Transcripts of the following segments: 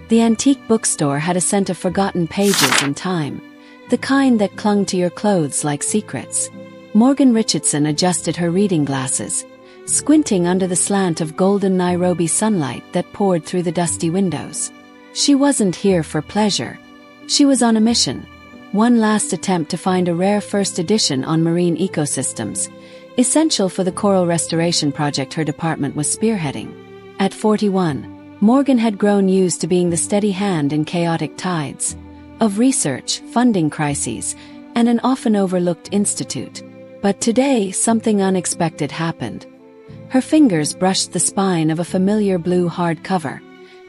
The antique bookstore had a scent of forgotten pages and time, the kind that clung to your clothes like secrets. Morgan Richardson adjusted her reading glasses, squinting under the slant of golden Nairobi sunlight that poured through the dusty windows. She wasn't here for pleasure. She was on a mission. One last attempt to find a rare first edition on marine ecosystems, essential for the coral restoration project her department was spearheading. At 41, Morgan had grown used to being the steady hand in chaotic tides of research, funding crises, and an often overlooked institute. But today, something unexpected happened. Her fingers brushed the spine of a familiar blue hardcover,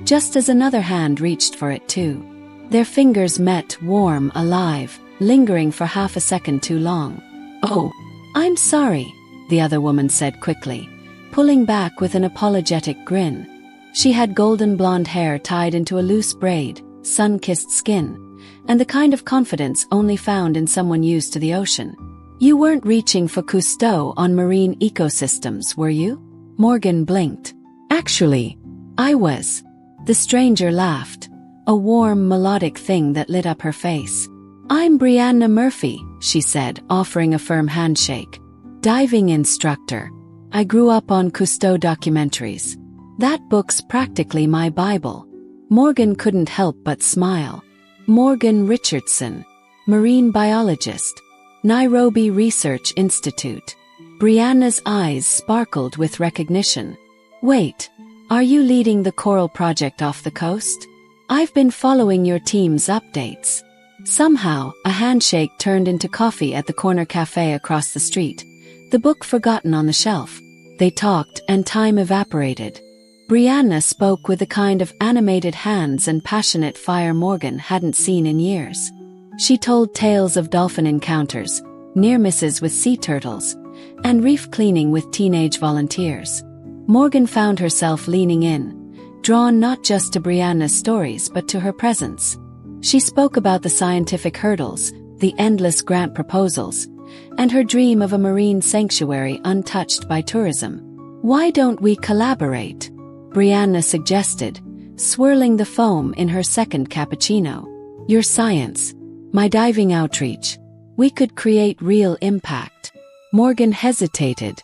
just as another hand reached for it too. Their fingers met, warm, alive, lingering for half a second too long. "Oh, I'm sorry," the other woman said quickly, pulling back with an apologetic grin. She had golden blonde hair tied into a loose braid, sun-kissed skin, and the kind of confidence only found in someone used to the ocean. "You weren't reaching for Cousteau on marine ecosystems, were you?" Morgan blinked. "Actually, I was." The stranger laughed, a warm, melodic thing that lit up her face. "I'm Brianna Murphy," she said, offering a firm handshake. "Diving instructor. I grew up on Cousteau documentaries. That book's practically my Bible." Morgan couldn't help but smile. Morgan Richardson, marine biologist, Nairobi Research Institute. Brianna's eyes sparkled with recognition. "Wait, are you leading the coral project off the coast? I've been following your team's updates." Somehow, a handshake turned into coffee at the corner cafe across the street, the book forgotten on the shelf. They talked, and time evaporated. Brianna spoke with the kind of animated hands and passionate fire Morgan hadn't seen in years. She told tales of dolphin encounters, near misses with sea turtles, and reef cleaning with teenage volunteers. Morgan found herself leaning in, drawn not just to Brianna's stories but to her presence. She spoke about the scientific hurdles, the endless grant proposals, and her dream of a marine sanctuary untouched by tourism. "Why don't we collaborate?" Brianna suggested, swirling the foam in her second cappuccino. "Your science, my diving outreach. We could create real impact." Morgan hesitated.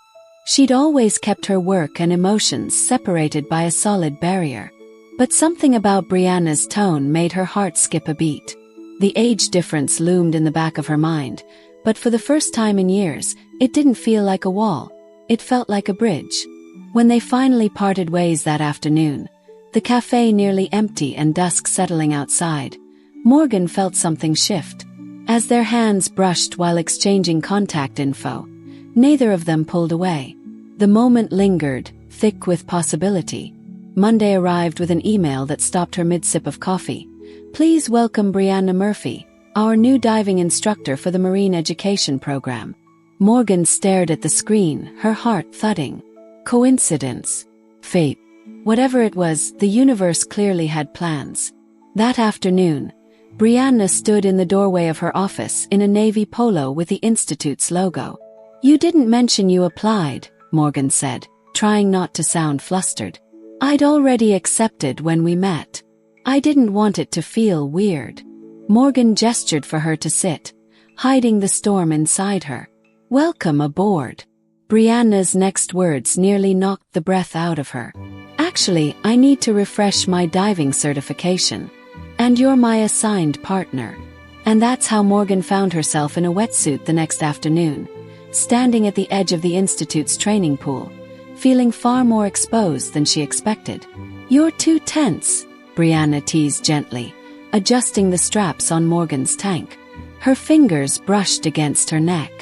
She'd always kept her work and emotions separated by a solid barrier. But something about Brianna's tone made her heart skip a beat. The age difference loomed in the back of her mind, but for the first time in years, it didn't feel like a wall. It felt like a bridge. When they finally parted ways that afternoon, the cafe nearly empty and dusk settling outside, Morgan felt something shift. As their hands brushed while exchanging contact info, neither of them pulled away. The moment lingered, thick with possibility. Monday arrived with an email that stopped her mid-sip of coffee. "Please welcome Brianna Murphy, our new diving instructor for the marine education program." Morgan stared at the screen, her heart thudding. Coincidence? Fate? Whatever it was, the universe clearly had plans. That afternoon, Brianna stood in the doorway of her office in a navy polo with the Institute's logo. "You didn't mention you applied," Morgan said, trying not to sound flustered. "I'd already accepted when we met. I didn't want it to feel weird." Morgan gestured for her to sit, hiding the storm inside her. "Welcome aboard." Brianna's next words nearly knocked the breath out of her. "Actually, I need to refresh my diving certification. And you're my assigned partner." And that's how Morgan found herself in a wetsuit the next afternoon, standing at the edge of the Institute's training pool, feeling far more exposed than she expected. "You're too tense," Brianna teased gently, adjusting the straps on Morgan's tank. Her fingers brushed against her neck.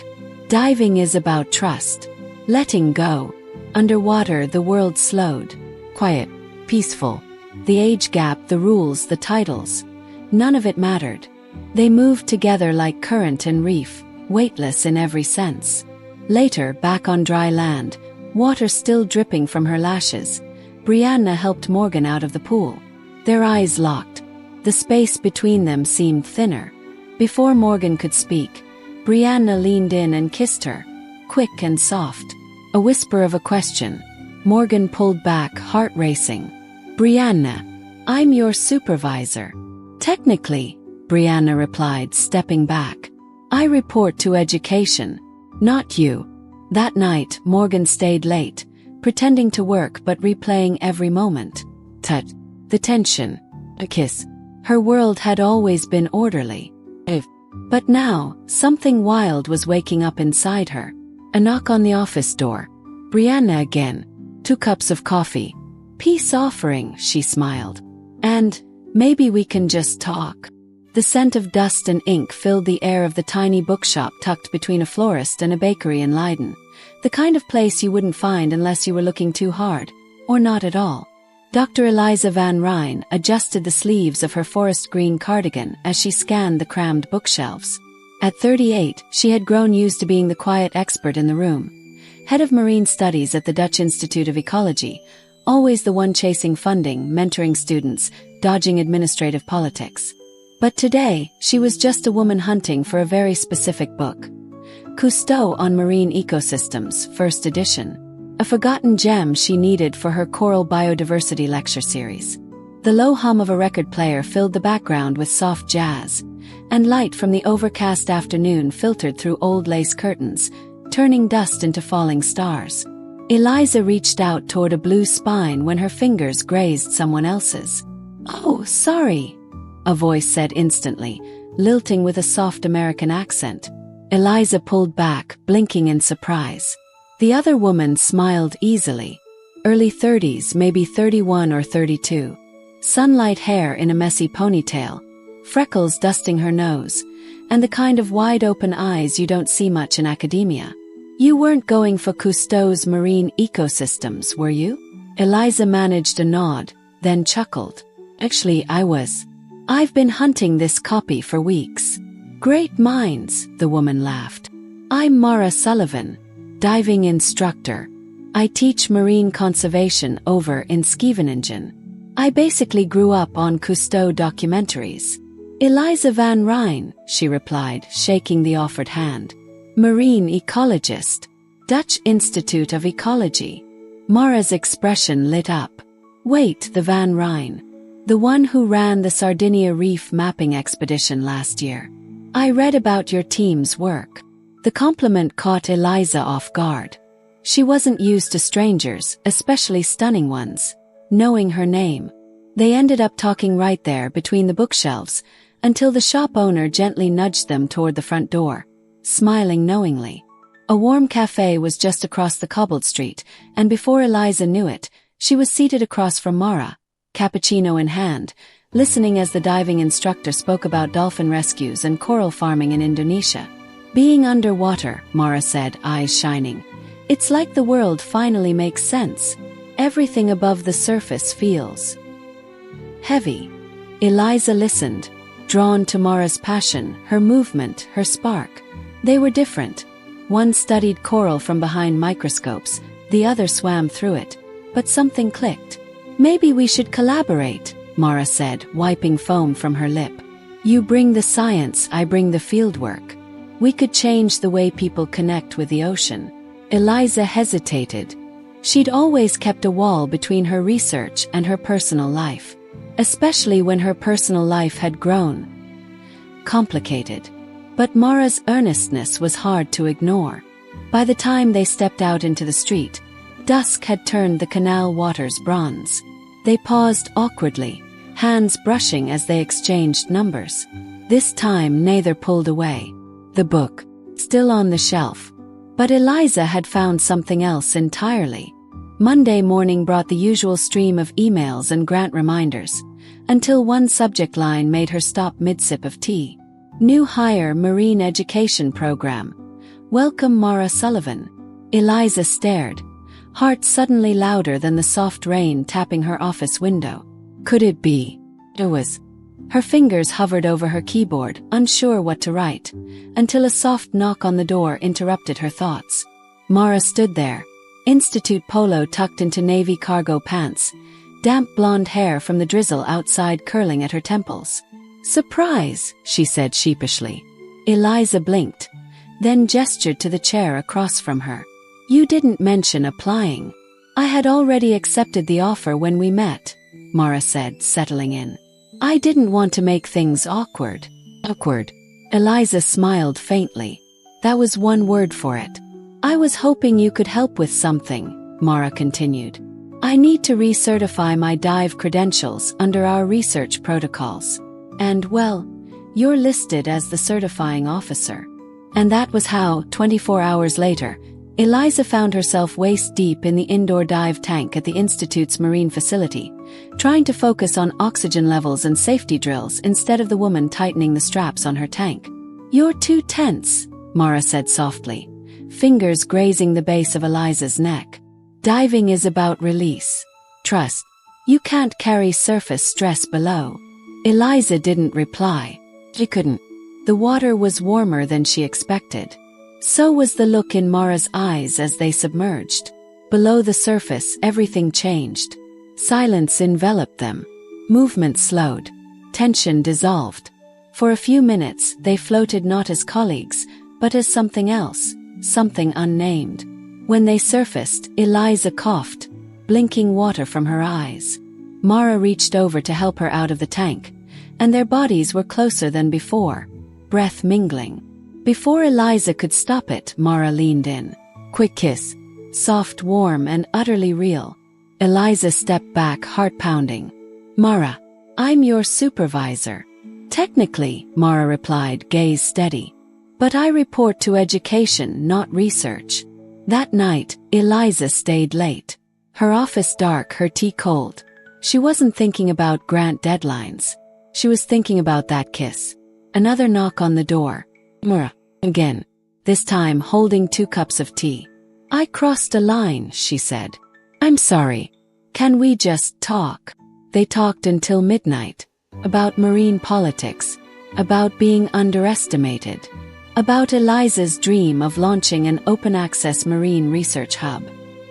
"Diving is about trust. Letting go." Underwater, the world slowed. Quiet, peaceful. The age gap, the rules, the titles. None of it mattered. They moved together like current and reef, weightless in every sense. Later, back on dry land, water still dripping from her lashes, Brianna helped Morgan out of the pool. Their eyes locked. The space between them seemed thinner. Before Morgan could speak, Brianna leaned in and kissed her, quick and soft. A whisper of a question. Morgan pulled back, heart racing. "Brianna, I'm your supervisor. Technically, Brianna replied, stepping back. I report to education, not you. That night, Morgan stayed late, pretending to work but replaying every moment. Tut. The tension. A kiss. Her world had always been orderly. But now, something wild was waking up inside her. A knock on the office door. Brianna again. 2 cups of coffee. Peace offering, she smiled. And, maybe we can just talk. The scent of dust and ink filled the air of the tiny bookshop tucked between a florist and a bakery in Leiden. The kind of place you wouldn't find unless you were looking too hard, or not at all. Dr. Eliza Van Rijn adjusted the sleeves of her forest green cardigan as she scanned the crammed bookshelves. At 38, she had grown used to being the quiet expert in the room. Head of marine studies at the Dutch Institute of Ecology, always the one chasing funding, mentoring students, dodging administrative politics. But today, she was just a woman hunting for a very specific book. Cousteau on Marine Ecosystems, first edition. A forgotten gem she needed for her Coral Biodiversity lecture series. The low hum of a record player filled the background with soft jazz, and light from the overcast afternoon filtered through old lace curtains, turning dust into falling stars. Eliza reached out toward a blue spine when her fingers grazed someone else's. "Oh, sorry," a voice said instantly, lilting with a soft American accent. Eliza pulled back, blinking in surprise. The other woman smiled easily. Early 30s, maybe 31 or 32. Sunlight hair in a messy ponytail, freckles dusting her nose, and the kind of wide-open eyes you don't see much in academia. "You weren't going for Cousteau's Marine Ecosystems, were you?" Eliza managed a nod, then chuckled. "Actually, I was. I've been hunting this copy for weeks." "Great minds," the woman laughed. "I'm Mara Sullivan, diving instructor. I teach marine conservation over in Scheveningen. I basically grew up on Cousteau documentaries." "Eliza Van Rijn," she replied, shaking the offered hand. "Marine ecologist. Dutch Institute of Ecology." Mara's expression lit up. "Wait, the Van Rijn. The one who ran the Sardinia Reef mapping expedition last year. I read about your team's work." The compliment caught Eliza off guard. She wasn't used to strangers, especially stunning ones, knowing her name. They ended up talking right there between the bookshelves, until the shop owner gently nudged them toward the front door, smiling knowingly. A warm cafe was just across the cobbled street, and before Eliza knew it, she was seated across from Mara, cappuccino in hand, listening as the diving instructor spoke about dolphin rescues and coral farming in Indonesia. "Being underwater," Mara said, eyes shining. "It's like the world finally makes sense. Everything above the surface feels heavy." Eliza listened, drawn to Mara's passion, her movement, her spark. They were different. One studied coral from behind microscopes, the other swam through it. But something clicked. "Maybe we should collaborate," Mara said, wiping foam from her lip. "You bring the science, I bring the fieldwork. We could change the way people connect with the ocean." Eliza hesitated. She'd always kept a wall between her research and her personal life, especially when her personal life had grown complicated. But Mara's earnestness was hard to ignore. By the time they stepped out into the street, dusk had turned the canal waters bronze. They paused awkwardly, hands brushing as they exchanged numbers. This time neither pulled away. The book, still on the shelf. But Eliza had found something else entirely. Monday morning brought the usual stream of emails and grant reminders, until one subject line made her stop mid-sip of tea. "New hire marine education program. Welcome Mara Sullivan." Eliza stared, heart suddenly louder than the soft rain tapping her office window. Could it be? It was. Her fingers hovered over her keyboard, unsure what to write, until a soft knock on the door interrupted her thoughts. Mara stood there, institute polo tucked into navy cargo pants, damp blonde hair from the drizzle outside curling at her temples. "Surprise," she said sheepishly. Eliza blinked, then gestured to the chair across from her. "You didn't mention applying." "I had already accepted the offer when we met." Mara said, settling in. I didn't want to make things awkward. Awkward. Eliza smiled faintly. That was one word for it. I was hoping you could help with something, Mara continued. I need to recertify my dive credentials under our research protocols. And, well, you're listed as the certifying officer. And that was how, 24 hours later, Eliza found herself waist-deep in the indoor dive tank at the Institute's marine facility, trying to focus on oxygen levels and safety drills instead of the woman tightening the straps on her tank. You're too tense, Mara said softly, fingers grazing the base of Eliza's neck. Diving is about release. Trust. You can't carry surface stress below. Eliza didn't reply. She couldn't. The water was warmer than she expected. So was the look in Mara's eyes as they submerged. Below the surface, everything changed. Silence enveloped them. Movement slowed. Tension dissolved. For a few minutes, they floated not as colleagues, but as something else, something unnamed. When they surfaced, Eliza coughed, blinking water from her eyes. Mara reached over to help her out of the tank, and their bodies were closer than before, breath mingling. Before Eliza could stop it, Mara leaned in. Quick kiss. Soft, warm, and utterly real. Eliza stepped back, heart pounding. Mara, I'm your supervisor. Technically, Mara replied, gaze steady. But I report to education, not research. That night, Eliza stayed late. Her office dark, her tea cold. She wasn't thinking about grant deadlines. She was thinking about that kiss. Another knock on the door. Mara. Again. This time holding 2 cups of tea. I crossed a line, she said. I'm sorry. Can we just talk? They talked until midnight. About marine politics. About being underestimated. About Eliza's dream of launching an open-access marine research hub.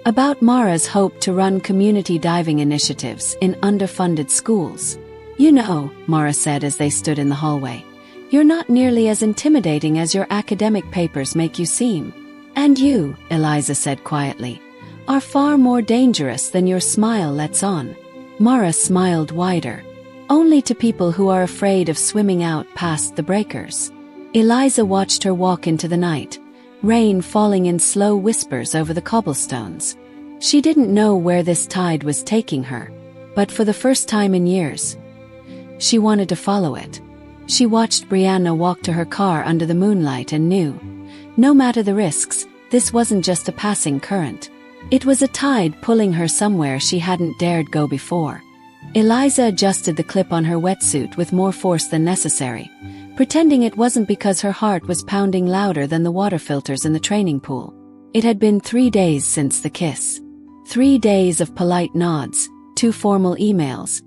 About Mara's hope to run community diving initiatives in underfunded schools. You know, Mara said as they stood in the hallway, you're not nearly as intimidating as your academic papers make you seem. And you, Eliza said quietly, are far more dangerous than your smile lets on. Mara smiled wider. Only to people who are afraid of swimming out past the breakers. Eliza watched her walk into the night, rain falling in slow whispers over the cobblestones. She didn't know where this tide was taking her, but for the first time in years, she wanted to follow it. She watched Brianna walk to her car under the moonlight and knew, no matter the risks, this wasn't just a passing current. It was a tide pulling her somewhere she hadn't dared go before. Eliza adjusted the clip on her wetsuit with more force than necessary, pretending it wasn't because her heart was pounding louder than the water filters in the training pool. It had been 3 days since the kiss. 3 days of polite nods, 2 formal emails,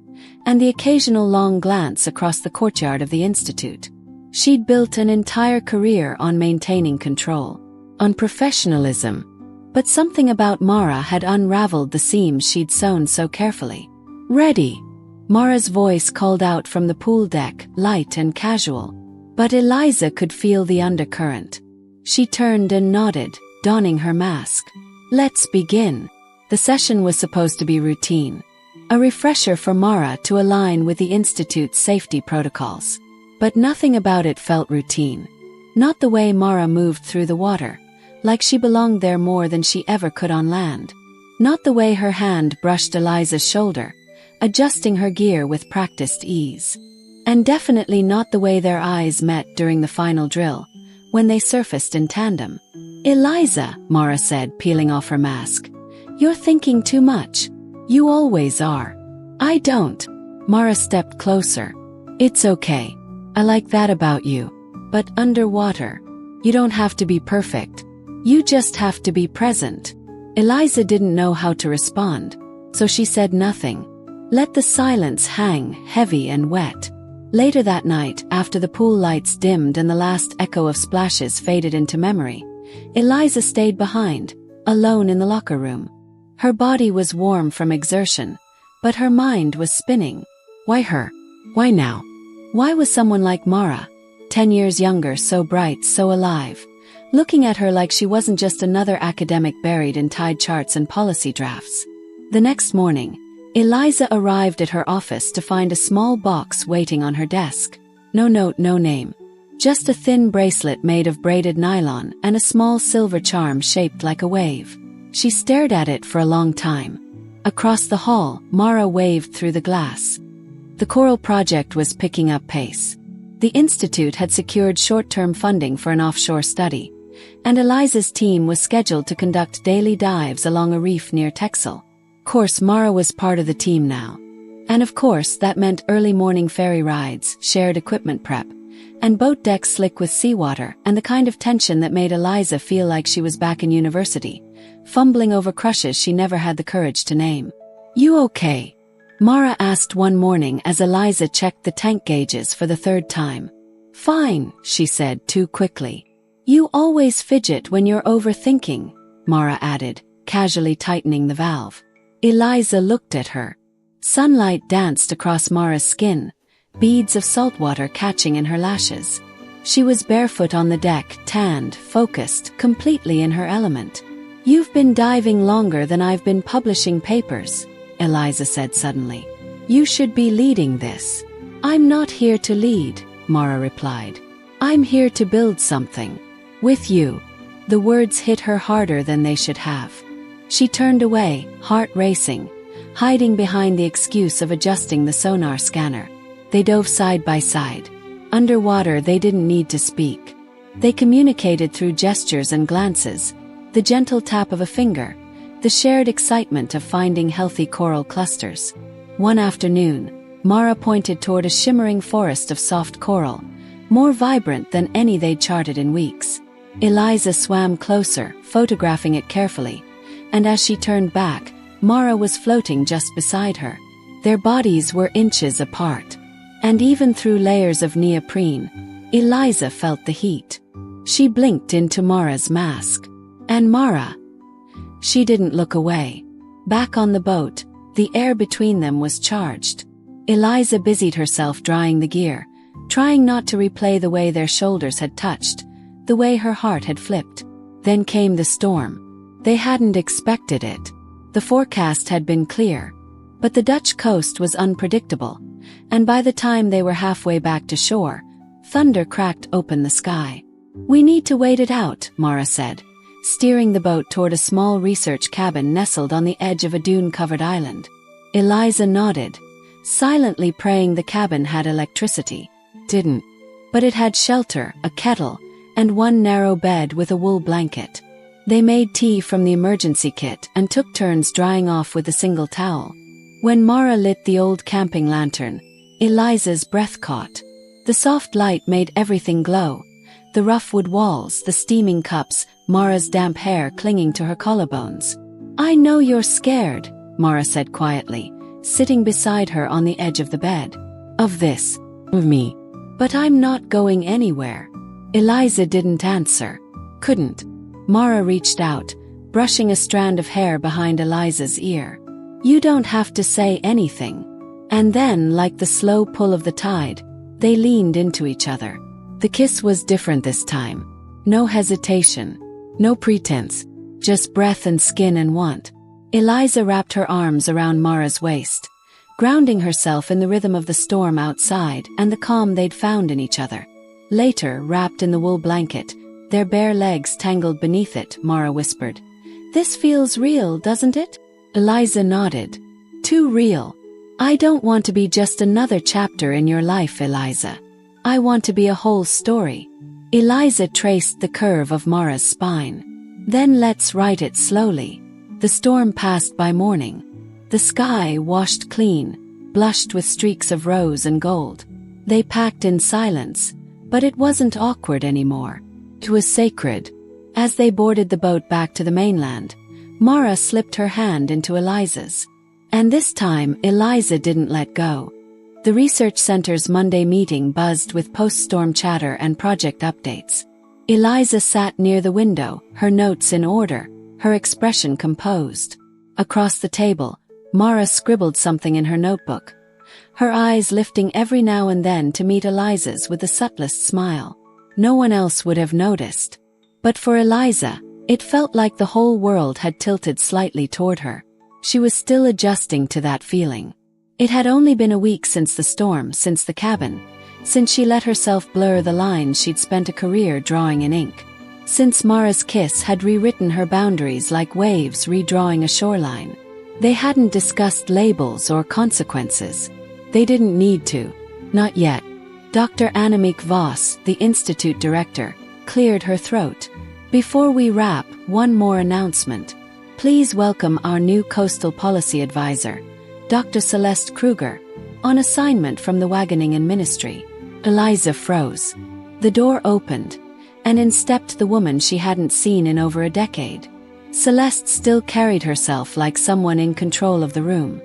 and the occasional long glance across the courtyard of the institute. She'd built an entire career on maintaining control, on professionalism, but something about Mara had unraveled the seams she'd sewn so carefully. Ready? Mara's voice called out from the pool deck, light and casual. But Eliza could feel the undercurrent. She turned and nodded, donning her mask. Let's begin. The session was supposed to be routine. A refresher for Mara to align with the Institute's safety protocols. But nothing about it felt routine. Not the way Mara moved through the water, like she belonged there more than she ever could on land. Not the way her hand brushed Eliza's shoulder, adjusting her gear with practiced ease. And definitely not the way their eyes met during the final drill, when they surfaced in tandem. Eliza, Mara said, peeling off her mask. You're thinking too much. You always are. I don't. Mara stepped closer. It's okay. I like that about you. But underwater, you don't have to be perfect. You just have to be present. Eliza didn't know how to respond, so she said nothing. Let the silence hang, heavy and wet. Later that night, after the pool lights dimmed and the last echo of splashes faded into memory, Eliza stayed behind, alone in the locker room. Her body was warm from exertion, but her mind was spinning. Why her? Why now? Why was someone like Mara, 10 years younger, so bright, so alive, looking at her like she wasn't just another academic buried in tide charts and policy drafts? The next morning, Eliza arrived at her office to find a small box waiting on her desk. No note, no name. Just a thin bracelet made of braided nylon and a small silver charm shaped like a wave. She stared at it for a long time. Across the hall, Mara waved through the glass. The coral project was picking up pace. The institute had secured short-term funding for an offshore study, and Eliza's team was scheduled to conduct daily dives along a reef near Texel. Of course, Mara was part of the team now. And of course, that meant early morning ferry rides, shared equipment prep, and boat decks slick with seawater, and the kind of tension that made Eliza feel like she was back in university, fumbling over crushes she never had the courage to name. "You okay?" Mara asked one morning as Eliza checked the tank gauges for the third time. "Fine," she said too quickly. "You always fidget when you're overthinking," Mara added, casually tightening the valve. Eliza looked at her. Sunlight danced across Mara's skin, beads of salt water catching in her lashes. She was barefoot on the deck, tanned, focused, completely in her element. "You've been diving longer than I've been publishing papers," Eliza said suddenly. "You should be leading this." "I'm not here to lead," Mara replied. "I'm here to build something. With you." The words hit her harder than they should have. She turned away, heart racing, hiding behind the excuse of adjusting the sonar scanner. They dove side by side. Underwater, they didn't need to speak. They communicated through gestures and glances, the gentle tap of a finger, the shared excitement of finding healthy coral clusters. One afternoon, Mara pointed toward a shimmering forest of soft coral, more vibrant than any they'd charted in weeks. Eliza swam closer, photographing it carefully, and as she turned back, Mara was floating just beside her. Their bodies were inches apart, and even through layers of neoprene, Eliza felt the heat. She blinked into Mara's mask. And Mara? She didn't look away. Back on the boat, the air between them was charged. Eliza busied herself drying the gear, trying not to replay the way their shoulders had touched, the way her heart had flipped. Then came the storm. They hadn't expected it. The forecast had been clear, but the Dutch coast was unpredictable, and by the time they were halfway back to shore, thunder cracked open the sky. "We need to wait it out," Mara said, steering the boat toward a small research cabin nestled on the edge of a dune-covered island. Eliza nodded, silently praying the cabin had electricity. Didn't. But it had shelter, a kettle, and one narrow bed with a wool blanket. They made tea from the emergency kit and took turns drying off with a single towel. When Mara lit the old camping lantern, Eliza's breath caught. The soft light made everything glow. The rough wood walls, the steaming cups, Mara's damp hair clinging to her collarbones. "I know you're scared," Mara said quietly, sitting beside her on the edge of the bed. "Of this. Of me. But I'm not going anywhere." Eliza didn't answer. Couldn't. Mara reached out, brushing a strand of hair behind Eliza's ear. "You don't have to say anything." And then, like the slow pull of the tide, they leaned into each other. The kiss was different this time. No hesitation. No pretense. Just breath and skin and want. Eliza wrapped her arms around Mara's waist, grounding herself in the rhythm of the storm outside and the calm they'd found in each other. Later, wrapped in the wool blanket, their bare legs tangled beneath it, Mara whispered, "This feels real, doesn't it?" Eliza nodded. "Too real. I don't want to be just another chapter in your life, Eliza. I want to be a whole story." Eliza traced the curve of Mara's spine. "Then let's write it slowly." The storm passed by morning. The sky, washed clean, blushed with streaks of rose and gold. They packed in silence, but it wasn't awkward anymore. It was sacred. As they boarded the boat back to the mainland, Mara slipped her hand into Eliza's. And this time, Eliza didn't let go. The research center's Monday meeting buzzed with post-storm chatter and project updates. Eliza sat near the window, her notes in order, her expression composed. Across the table, Mara scribbled something in her notebook, her eyes lifting every now and then to meet Eliza's with the subtlest smile. No one else would have noticed. But for Eliza, it felt like the whole world had tilted slightly toward her. She was still adjusting to that feeling. It had only been a week since the storm, since the cabin, since she let herself blur the lines she'd spent a career drawing in ink. Since Mara's kiss had rewritten her boundaries like waves redrawing a shoreline. They hadn't discussed labels or consequences. They didn't need to. Not yet. Dr. Annemiek Vos, the institute director, cleared her throat. Before we wrap, one more announcement. Please welcome our new coastal policy advisor, Dr. Celeste Kruger, on assignment from the Wageningen Ministry. Eliza froze. The door opened, and in stepped the woman she hadn't seen in over a decade. Celeste still carried herself like someone in control of the room.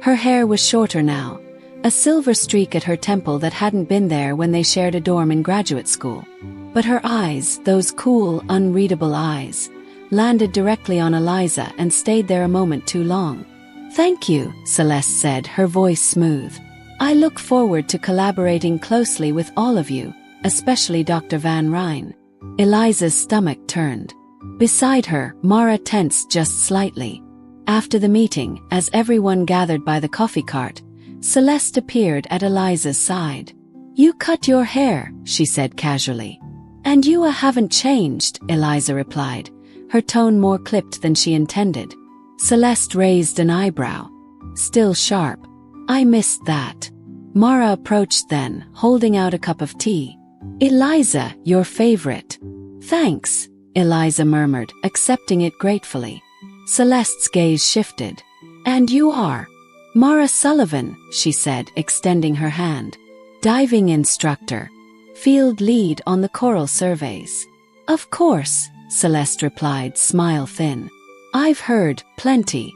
Her hair was shorter now, a silver streak at her temple that hadn't been there when they shared a dorm in graduate school. But her eyes, those cool, unreadable eyes, landed directly on Eliza and stayed there a moment too long. "Thank you," Celeste said, her voice smooth. "I look forward to collaborating closely with all of you, especially Dr. Van Rijn." Eliza's stomach turned. Beside her, Mara tensed just slightly. After the meeting, as everyone gathered by the coffee cart, Celeste appeared at Eliza's side. "You cut your hair," she said casually. "And you haven't changed," Eliza replied, her tone more clipped than she intended. Celeste raised an eyebrow. Still sharp. "I missed that." Mara approached then, holding out a cup of tea. "Eliza, your favorite." "Thanks," Eliza murmured, accepting it gratefully. Celeste's gaze shifted. "And you are?" "Mara Sullivan," she said, extending her hand. "Diving instructor. Field lead on the coral surveys." "Of course," Celeste replied, smile thin. "I've heard, plenty."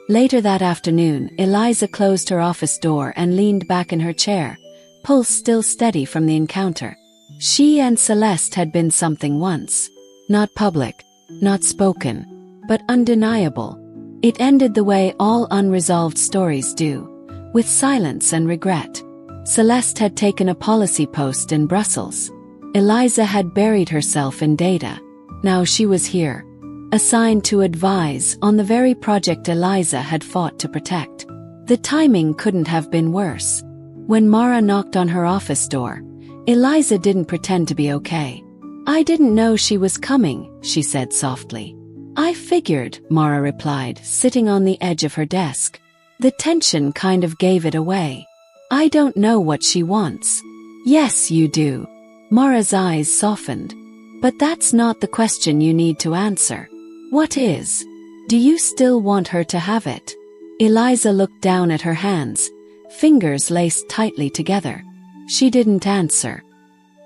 Later that afternoon, Eliza closed her office door and leaned back in her chair, pulse still steady from the encounter. She and Celeste had been something once. Not public, not spoken, but undeniable. It ended the way all unresolved stories do, with silence and regret. Celeste had taken a policy post in Brussels. Eliza had buried herself in data. Now she was here, assigned to advise on the very project Eliza had fought to protect. The timing couldn't have been worse. When Mara knocked on her office door, Eliza didn't pretend to be okay. "I didn't know she was coming," she said softly. "I figured," Mara replied, sitting on the edge of her desk. The tension kind of gave it away. "I don't know what she wants." "Yes, you do." Mara's eyes softened. "But that's not the question you need to answer." "What is? Do you still want her to have it?" Eliza looked down at her hands, fingers laced tightly together. She didn't answer.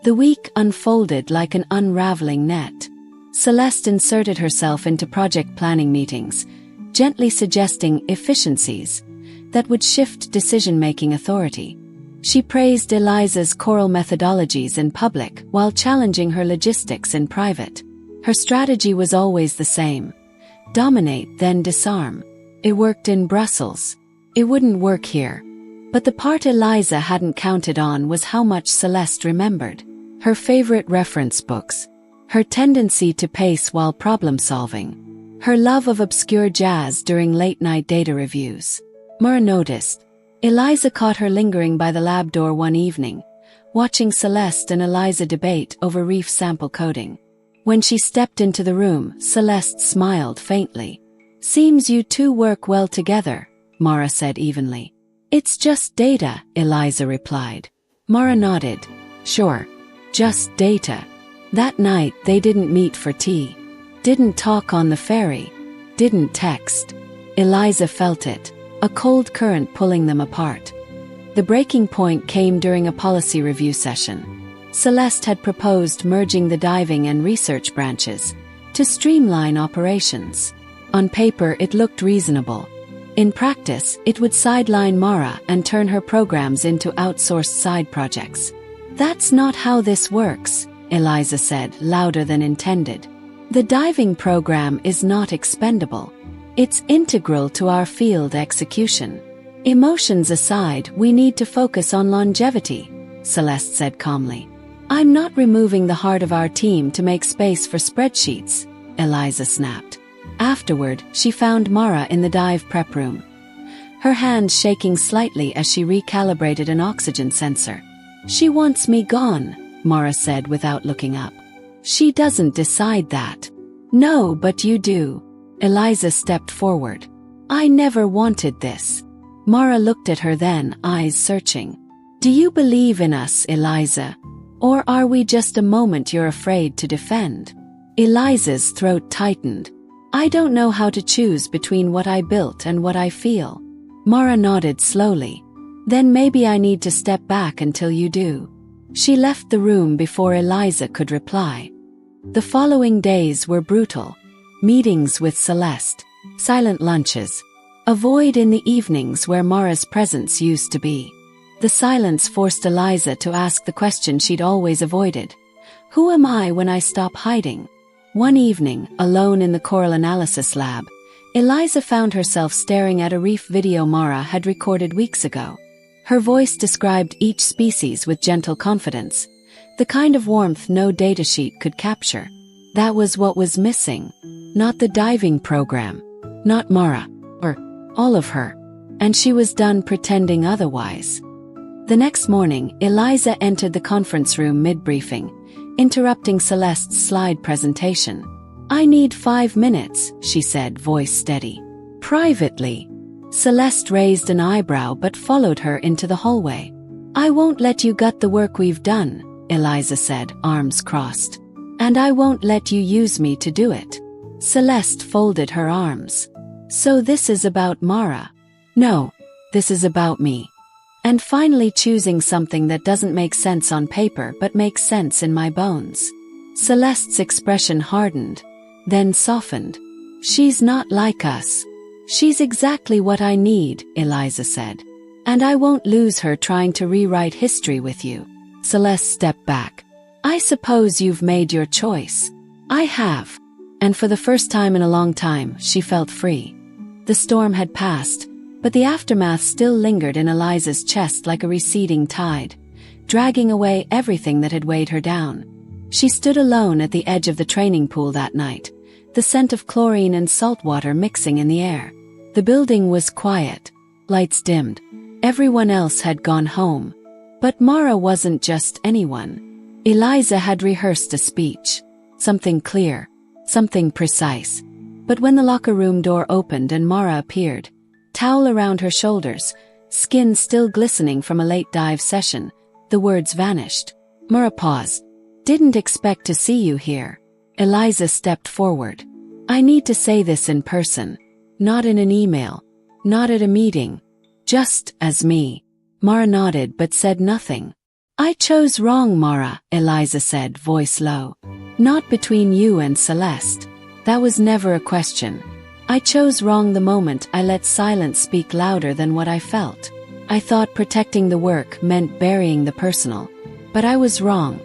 The week unfolded like an unraveling net. Celeste inserted herself into project planning meetings, gently suggesting efficiencies that would shift decision-making authority. She praised Eliza's choral methodologies in public while challenging her logistics in private. Her strategy was always the same. Dominate, then disarm. It worked in Brussels. It wouldn't work here. But the part Eliza hadn't counted on was how much Celeste remembered. Her favorite reference books. Her tendency to pace while problem-solving. Her love of obscure jazz during late-night data reviews. Mara noticed. Eliza caught her lingering by the lab door one evening, watching Celeste and Eliza debate over reef sample coding. When she stepped into the room, Celeste smiled faintly. "Seems you two work well together," Mara said evenly. "It's just data," Eliza replied. Mara nodded. "Sure. Just data." That night, they didn't meet for tea. Didn't talk on the ferry. Didn't text. Eliza felt it. A cold current pulling them apart. The breaking point came during a policy review session. Celeste had proposed merging the diving and research branches to streamline operations. On paper, it looked reasonable. In practice, it would sideline Mara and turn her programs into outsourced side projects. "That's not how this works," Eliza said, louder than intended. "The diving program is not expendable. It's integral to our field execution. Emotions aside, we need to focus on longevity," Celeste said calmly. "I'm not removing the heart of our team to make space for spreadsheets," Eliza snapped. Afterward, she found Mara in the dive prep room, her hands shaking slightly as she recalibrated an oxygen sensor. "She wants me gone," Mara said without looking up. "She doesn't decide that." "No, but you do." Eliza stepped forward. "I never wanted this." Mara looked at her then, eyes searching. "Do you believe in us, Eliza? Or are we just a moment you're afraid to defend?" Eliza's throat tightened. "I don't know how to choose between what I built and what I feel." Mara nodded slowly. "Then maybe I need to step back until you do." She left the room before Eliza could reply. The following days were brutal. Meetings with Celeste, silent lunches, a void in the evenings where Mara's presence used to be. The silence forced Eliza to ask the question she'd always avoided. Who am I when I stop hiding? One evening, alone in the coral analysis lab, Eliza found herself staring at a reef video Mara had recorded weeks ago. Her voice described each species with gentle confidence, the kind of warmth no datasheet could capture. That was what was missing. Not the diving program, not Mara, or all of her. And she was done pretending otherwise. The next morning, Eliza entered the conference room mid-briefing, interrupting Celeste's slide presentation. "I need 5 minutes," she said, voice steady. "Privately." Celeste raised an eyebrow but followed her into the hallway. "I won't let you gut the work we've done," Eliza said, arms crossed. "And I won't let you use me to do it." Celeste folded her arms. "So this is about Mara?" "No, this is about me. And finally choosing something that doesn't make sense on paper but makes sense in my bones." Celeste's expression hardened, then softened. "She's not like us. She's exactly what I need," Eliza said. "And I won't lose her trying to rewrite history with you." Celeste stepped back. "I suppose you've made your choice." "I have." And for the first time in a long time, she felt free. The storm had passed, but the aftermath still lingered in Eliza's chest like a receding tide, dragging away everything that had weighed her down. She stood alone at the edge of the training pool that night, the scent of chlorine and salt water mixing in the air. The building was quiet, lights dimmed. Everyone else had gone home. But Mara wasn't just anyone. Eliza had rehearsed a speech. Something clear, something precise. But when the locker room door opened and Mara appeared, towel around her shoulders, skin still glistening from a late dive session, the words vanished. Mara paused. "Didn't expect to see you here." Eliza stepped forward. "I need to say this in person. Not in an email. Not at a meeting. Just as me." Mara nodded but said nothing. "I chose wrong, Mara," Eliza said, voice low. "Not between you and Celeste. That was never a question. I chose wrong the moment I let silence speak louder than what I felt. I thought protecting the work meant burying the personal. But I was wrong.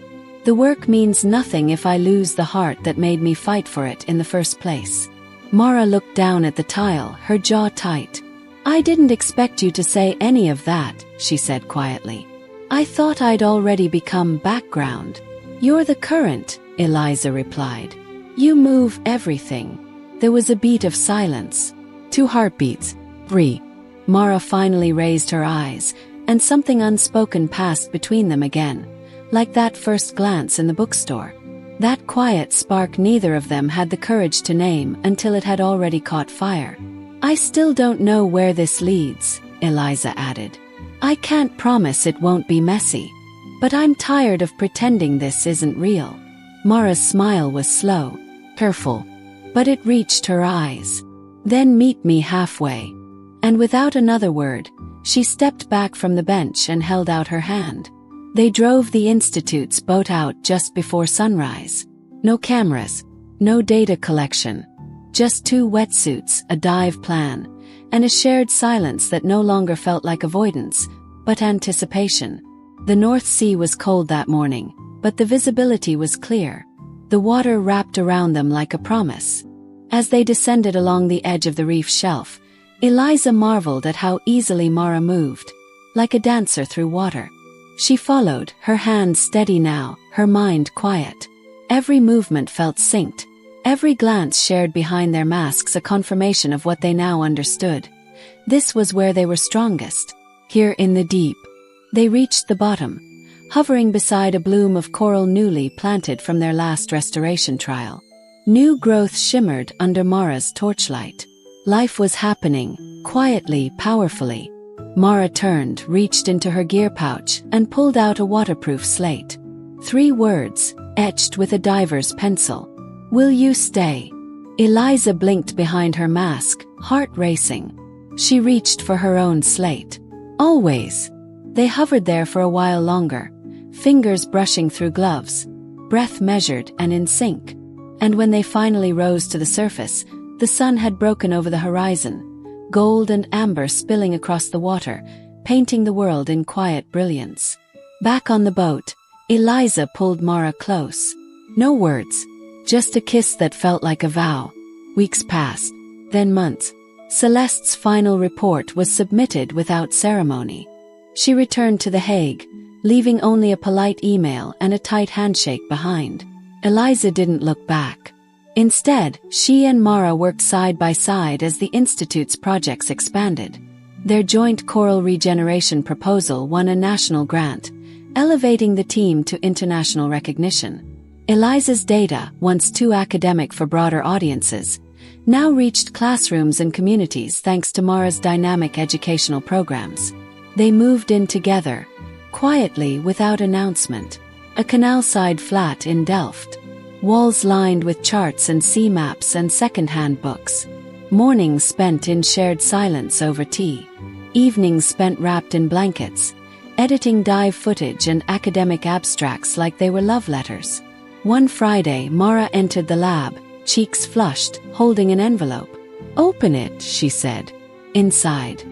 The work means nothing if I lose the heart that made me fight for it in the first place." Mara looked down at the tile, her jaw tight. "I didn't expect you to say any of that," she said quietly. "I thought I'd already become background." "You're the current," Eliza replied. "You move everything." There was a beat of silence. 2 heartbeats. 3. Mara finally raised her eyes, and something unspoken passed between them again, like that first glance in the bookstore. That quiet spark neither of them had the courage to name until it had already caught fire. "I still don't know where this leads," Eliza added. "I can't promise it won't be messy. But I'm tired of pretending this isn't real." Mara's smile was slow, careful, but it reached her eyes. "Then meet me halfway." And without another word, she stepped back from the bench and held out her hand. They drove the Institute's boat out just before sunrise. No cameras, no data collection. Just 2 wetsuits, a dive plan, and a shared silence that no longer felt like avoidance, but anticipation. The North Sea was cold that morning, but the visibility was clear. The water wrapped around them like a promise. As they descended along the edge of the reef shelf, Eliza marveled at how easily Mara moved, like a dancer through water. She followed, her hands steady now, her mind quiet. Every movement felt synced, Every glance shared behind their masks a confirmation of what they now understood. This was where they were strongest, here in the deep. They reached the bottom, hovering beside a bloom of coral newly planted from their last restoration trial. New growth shimmered under Mara's torchlight. Life was happening, quietly, powerfully. Mara turned, reached into her gear pouch, and pulled out a waterproof slate. 3 words, etched with a diver's pencil. "Will you stay?" Eliza blinked behind her mask, heart racing. She reached for her own slate. "Always." They hovered there for a while longer, fingers brushing through gloves, breath measured and in sync. And when they finally rose to the surface, the sun had broken over the horizon, gold and amber spilling across the water, painting the world in quiet brilliance. Back on the boat, Eliza pulled Mara close. No words, just a kiss that felt like a vow. Weeks passed, then months. Celeste's final report was submitted without ceremony. She returned to The Hague, leaving only a polite email and a tight handshake behind. Eliza didn't look back. Instead, she and Mara worked side by side as the Institute's projects expanded. Their joint coral regeneration proposal won a national grant, elevating the team to international recognition. Eliza's data, once too academic for broader audiences, now reached classrooms and communities thanks to Mara's dynamic educational programs. They moved in together, quietly without announcement. A canal-side flat in Delft. Walls lined with charts and sea maps and second-hand books. Mornings spent in shared silence over tea. Evenings spent wrapped in blankets, editing dive footage and academic abstracts like they were love letters. One Friday, Mara entered the lab, cheeks flushed, holding an envelope. "Open it," she said. Inside,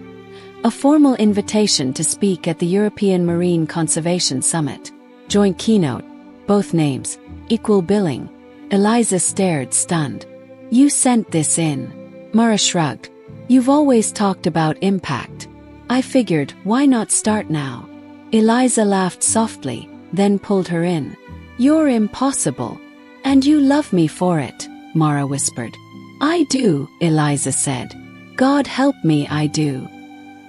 a formal invitation to speak at the European Marine Conservation Summit. Joint keynote, both names, equal billing. Eliza stared, stunned. "You sent this in." Mara shrugged. "You've always talked about impact. I figured, why not start now?" Eliza laughed softly, then pulled her in. "You're impossible. And you love me for it," Mara whispered. "I do," Eliza said. "God help me, I do."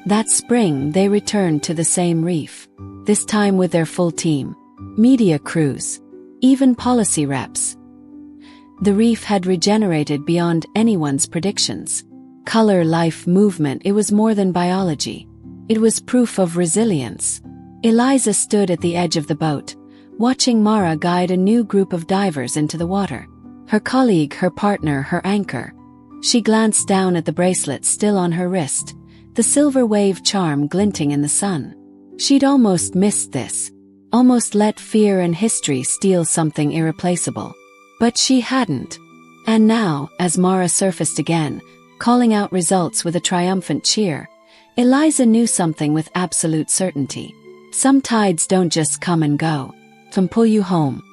That spring they returned to the same reef, this time with their full team. Media crews, even policy reps. The reef had regenerated beyond anyone's predictions. Color, life, movement, it was more than biology. It was proof of resilience. Eliza stood at the edge of the boat, watching Mara guide a new group of divers into the water. Her colleague, her partner, her anchor. She glanced down at the bracelet still on her wrist, the silver wave charm glinting in the sun. She'd almost missed this. Almost let fear and history steal something irreplaceable. But she hadn't. And now, as Mara surfaced again, calling out results with a triumphant cheer, Eliza knew something with absolute certainty. Some tides don't just come and go. Some pull you home.